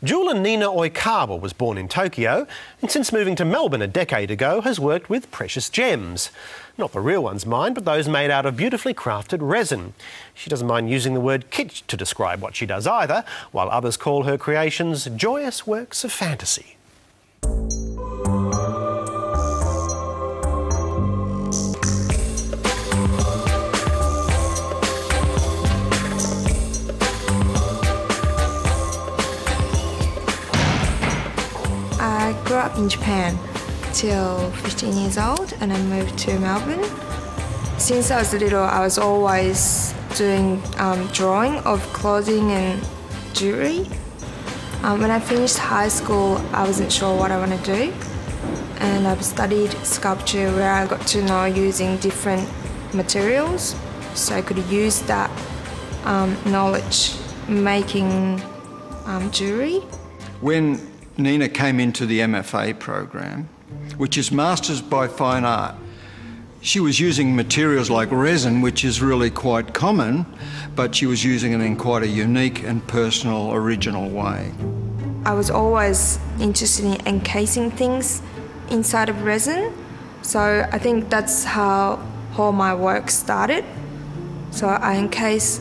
Jeweller Nina Oikawa was born in Tokyo and since moving to Melbourne a decade ago has worked with precious gems. Not the real ones, mind, but those made out of beautifully crafted resin. She doesn't mind using the word kitsch to describe what she does either, while others call her creations joyous works of fantasy. I grew up in Japan till 15 years old and I moved to Melbourne. Since I was little, I was always doing drawing of clothing and jewellery. When I finished high school, I wasn't sure what I want to do, and I've studied sculpture where I got to know using different materials, so I could use that knowledge making jewellery. When Nina came into the MFA program, which is Masters by Fine Art, she was using materials like resin, which is really quite common, but she was using it in quite a unique and personal, original way. I was always interested in encasing things inside of resin, so I think that's how all my work started. So I encase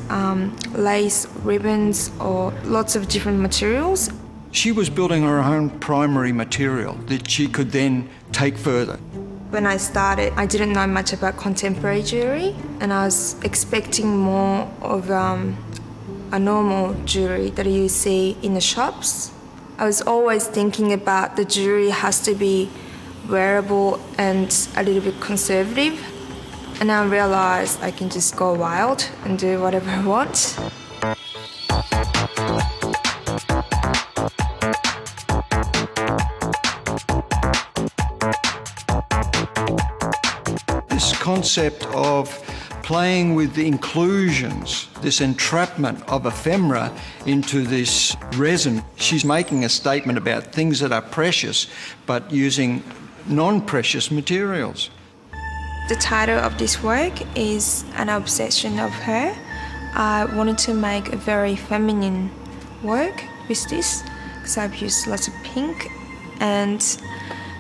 lace, ribbons, or lots of different materials. She was building her own primary material that she could then take further. When I started, I didn't know much about contemporary jewellery, and I was expecting more of a normal jewellery that you see in the shops. I was always thinking about the jewellery has to be wearable and a little bit conservative, and I realised I can just go wild and do whatever I want. This concept of playing with the inclusions, this entrapment of ephemera into this resin. She's making a statement about things that are precious, but using non-precious materials. The title of this work is an obsession of her. I wanted to make a very feminine work with this because I've used lots of pink, and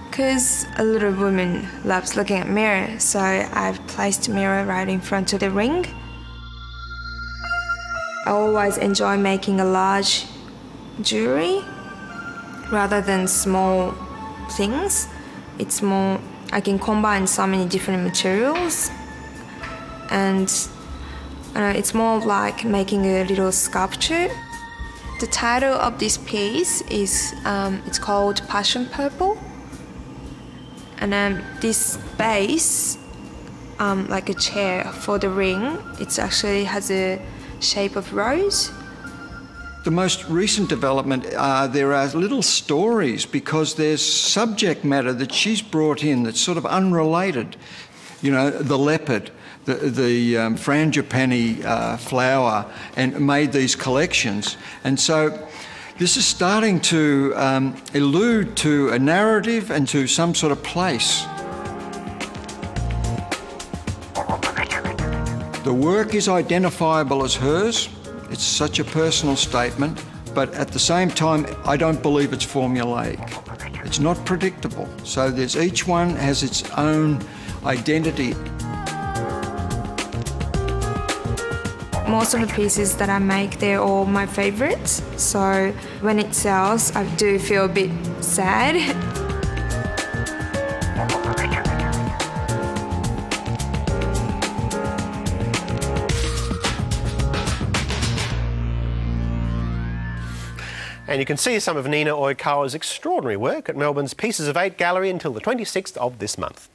because a little woman loves looking at mirror, so I've placed a mirror right in front of the ring. I always enjoy making a large jewellery rather than small things. It's more, I can combine so many different materials, and it's more like making a little sculpture. The title of this piece is, it's called Passion Purple. And this base, like a chair for the ring, it actually has a shape of rose. The most recent development, there are little stories because there's subject matter that she's brought in that's sort of unrelated. You know, the leopard, the frangipani flower, and made these collections. And so this is starting to allude to a narrative and to some sort of place. The work is identifiable as hers. It's such a personal statement, but at the same time, I don't believe it's formulaic. It's not predictable. So each one has its own identity. Most of the pieces that I make, they're all my favourites. So when it sells, I do feel a bit sad. And you can see some of Nina Oikawa's extraordinary work at Melbourne's Pieces of 8 gallery until the 26th of this month.